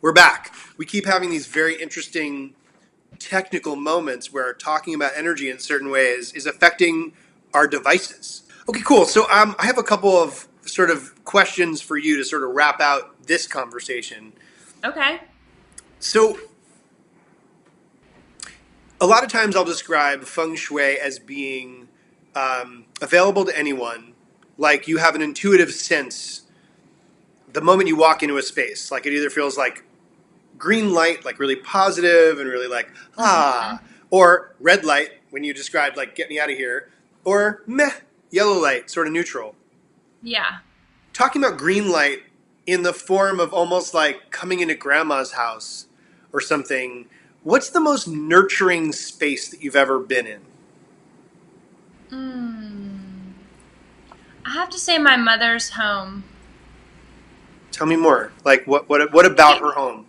We're back. We keep having these very interesting technical moments where talking about energy in certain ways is affecting our devices. Okay, cool. So I have a couple of sort of questions for you to sort of wrap out this conversation. Okay. So a lot of times I'll describe feng shui as being available to anyone. Like you have an intuitive sense the moment you walk into a space. Like it either feels like green light, like really positive and really like, Hmm. or red light when you described like, get me out of here, or meh, yellow light, sort of neutral. Yeah. Talking about green light in the form of almost like coming into grandma's house or something, what's the most nurturing space that you've ever been in? Mm. I have to say my mother's home. Tell me more. Like, what about It, her home?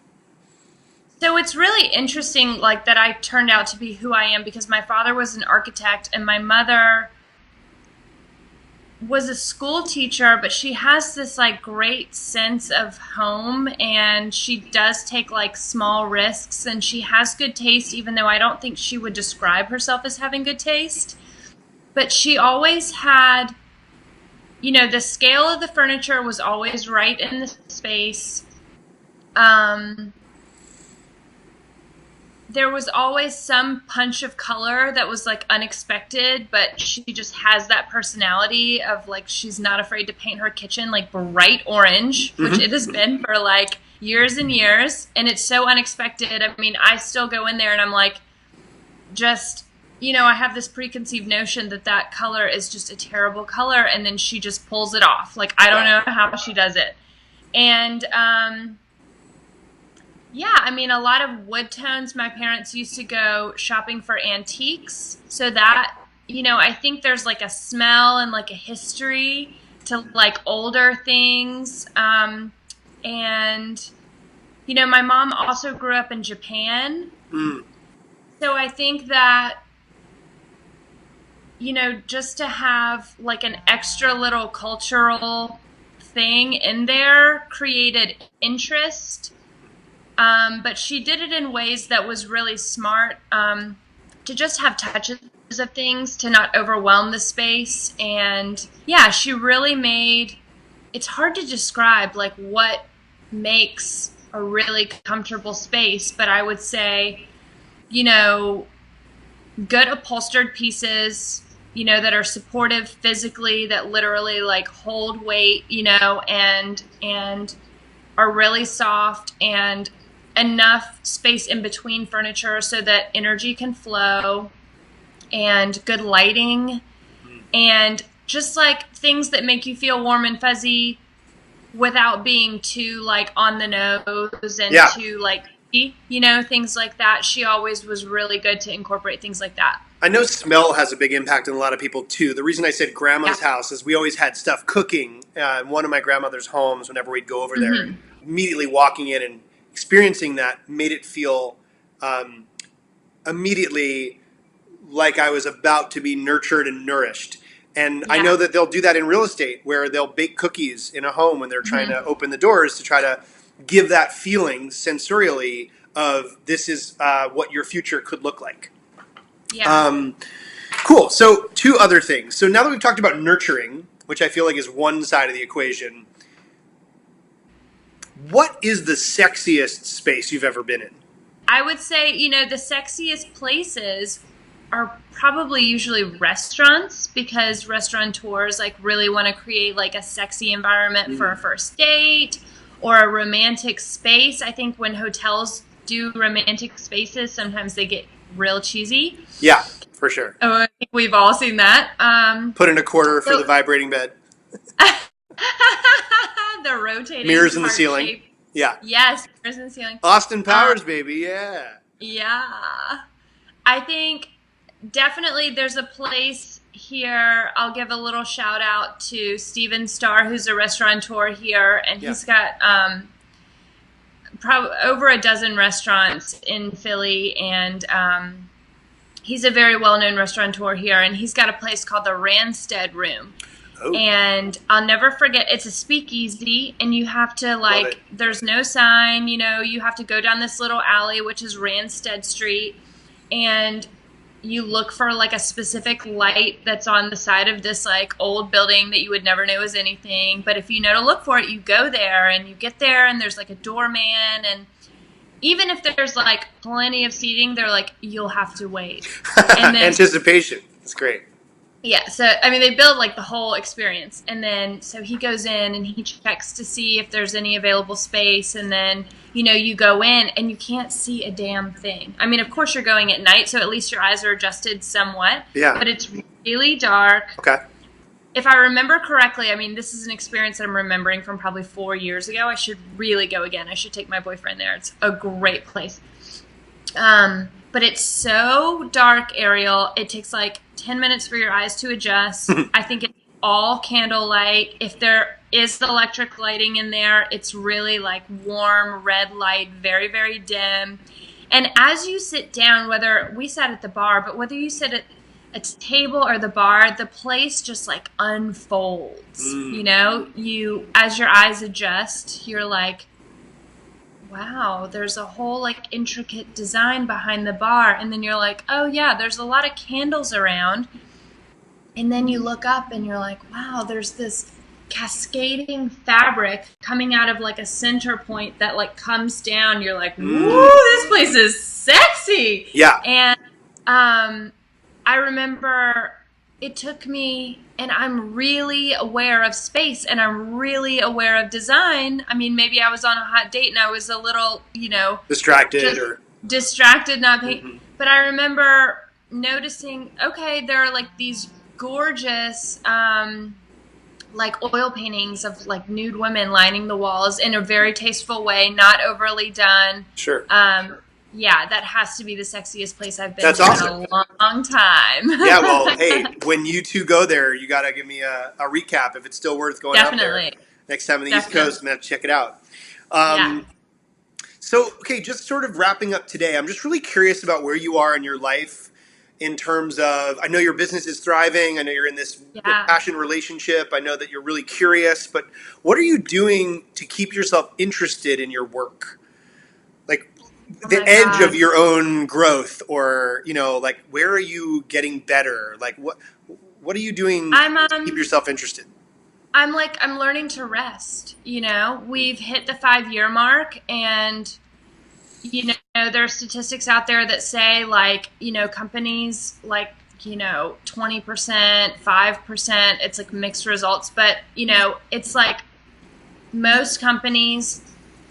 so it's really interesting, like that I turned out to be who I am because my father was an architect and my mother was a school teacher, but she has this like great sense of home and she does take like small risks and she has good taste, even though I don't think she would describe herself as having good taste. But she always had, the scale of the furniture was always right in the space. Um, there was always some punch of color that was like unexpected, but she just has that personality of like she's not afraid to paint her kitchen like bright orange, which it Mm-hmm. has been for like years and years. And it's so unexpected. I mean, I still go in there and I'm like, just, I have this preconceived notion that that color is just a terrible color. And then she just pulls it off. Like, I don't Wow. know how she does it. And, yeah, I mean, a lot of wood tones. My parents used to go shopping for antiques. So that, I think there's like a smell and like a history to like older things. And, my mom also grew up in Japan. Mm. So I think that, just to have like an extra little cultural thing in there created interest. But she did it in ways that was really smart, to just have touches of things, to not overwhelm the space. And yeah, she really made it's hard to describe like what makes a really comfortable space, but I would say, you know, good upholstered pieces, that are supportive physically, that literally like hold weight, and are really soft and enough space in between furniture so that energy can flow and good lighting and just like things that make you feel warm and fuzzy without being too like on the nose and Yeah. too like things like that. She always was really good to incorporate things like that. I know smell has a big impact on a lot of people too. The reason I said Yeah. grandma's house is we always had stuff cooking in one of my grandmother's homes whenever we'd go over there. And Hmm. immediately walking in and experiencing that made it feel um, immediately like I was about to be nurtured and nourished. And I know Yeah. that they'll do that in real estate where they'll bake cookies in a home when they're trying to Hmm. open the doors to try to give that feeling sensorially of this is what your future could look like. Yeah. Um, Cool. So, two other things. So, now that we've talked about nurturing, which I feel like is one side of the equation, what is the sexiest space you've ever been in? I would say, the sexiest places are probably usually restaurants because restaurateurs like really want to create like a sexy environment for a Mm. first date or a romantic space. I think when hotels do romantic spaces, sometimes they get real cheesy. Yeah, for sure. Oh, I think we've all seen that. Put in a quarter for the So vibrating bed, the rotating mirrors in the heart ceiling. shape. Yeah. Yes, mirrors in the ceiling. Austin Um, Powers, baby. Yeah. yeah. I think definitely there's a place here. I'll give a little shout out to Steven Starr, who's a restaurateur here, and Yeah. he's got probably over a dozen restaurants in Philly, and he's a very well known restaurateur here, and he's got a place called the Ranstead Room. Oh, And I'll never forget, it's a speakeasy, and you have to, love it. like, there's no sign, you have to go down this little alley, which is Ranstead Street, and you look for like a specific light that's on the side of this like old building that you would never know is anything. But if you know to look for it, you go there and you get there, and there's like a doorman, and even if there's like plenty of seating, they're like, you'll have to wait. And then Anticipation. That's great. yeah, so I mean, they build like the whole experience, and then so he goes in and he checks to see if there's any available space, and then you go in and you can't see a damn thing. I mean, of course you're going at night, so at least your eyes are adjusted somewhat. Yeah. But it's really dark. Okay. If I remember correctly, I mean, this is an experience that I'm remembering from probably 4 years ago. I should really go again. I should take my boyfriend there. It's a great place. But it's so dark, Ariel. It takes like 10 minutes for your eyes to adjust. I think it's all candlelight. If there is the electric lighting in there, it's really like warm red light, very, very dim. And as you sit down, whether we sat at the bar, but whether you sit at a table or the bar, the place just like unfolds. As your eyes adjust, you're like, wow, there's a whole like intricate design behind the bar. And then you're like, oh yeah, there's a lot of candles around. And then you look up and you're like, wow, there's this cascading fabric coming out of like a center point that like comes down. You're like, woo, this place is sexy. Yeah. And I remember it took me, and I'm really aware of space and I'm really aware of design. I mean, maybe I was on a hot date and I was a little, distracted, not paying. But I remember noticing, okay, there are like these gorgeous, like oil paintings of like nude women lining the walls in a very tasteful way, not overly done. Sure. Yeah, that has to be the sexiest place I've been That's to awesome. in a long time. Yeah, well, hey, when you two go there, you got to give me a recap if it's still worth going out there. Definitely. Next time on the East Definitely. Coast, I'm going to check it out. Yeah. So, okay, just sort of wrapping up today, I'm just really curious about where you are in your life in terms of, I know your business is thriving. I know you're in this passion relationship. I know that you're really curious, but what are you doing to keep yourself interested in your work? Like the edge of your own growth, or, like where are you getting better? Like what are you doing to keep yourself interested? I'm learning to rest. We've hit the 5-year mark, and there are statistics out there that say like, companies like, 20%, 5%, it's like mixed results, but it's like most companies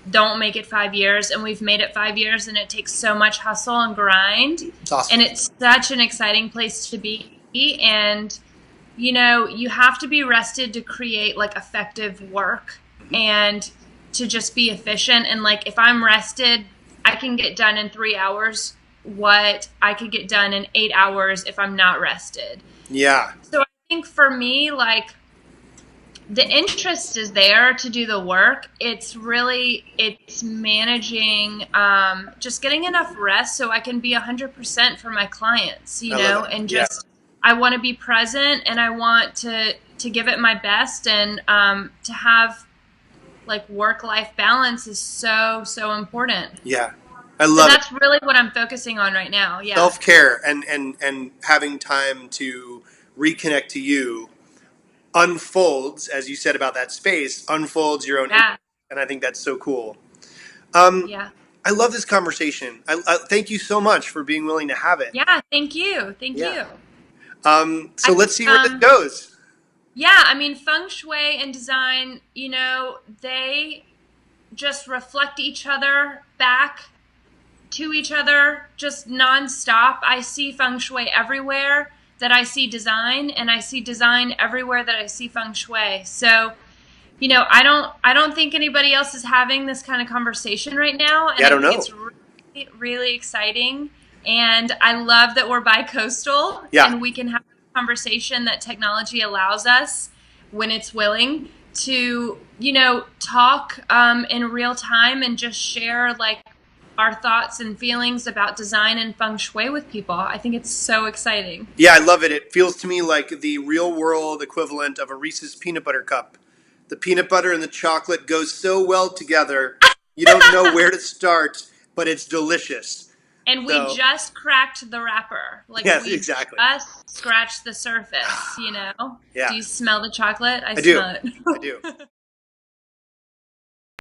don't make it 5 years, and we've made it 5 years, and it takes so much hustle and grind. It's awesome. And it's such an exciting place to be. And you have to be rested to create like effective work and to just be efficient. And like, if I'm rested, I can get done in 3 hours what I could get done in 8 hours if I'm not rested. Yeah. So I think for me, like, the interest is there to do the work. It's managing, just getting enough rest so I can be 100% for my clients, and just, I want to be present, and I want to give it my best, and to have like work-life balance is so, so important. Yeah. I love that's really what I'm focusing on right now. Yeah. Self-care and having time to reconnect to you unfolds, as you said about that space, unfolds your own interest, and I think that's so cool. I love this conversation. I thank you so much for being willing to have it. Yeah, thank you. Thank you. So let's see where this goes. Yeah, I mean, Feng Shui and design, they just reflect each other back to each other just nonstop. I see Feng Shui everywhere that I see design, and I see design everywhere that I see Feng Shui. So, I don't think anybody else is having this kind of conversation right now. And I don't know. It's really, really exciting. And I love that we're bi-coastal, and we can have a conversation that technology allows us, when it's willing, to, talk in real time and just share like our thoughts and feelings about design and feng shui with people. I think it's so exciting. Yeah, I love it. It feels to me like the real world equivalent of a Reese's peanut butter cup. The peanut butter and the chocolate go so well together. You don't know where to start, but it's delicious. And we So, just cracked the wrapper. Like yes, we exactly. just scratched the surface, you know? Yeah, Do you smell the chocolate? I I do. smell I do. it.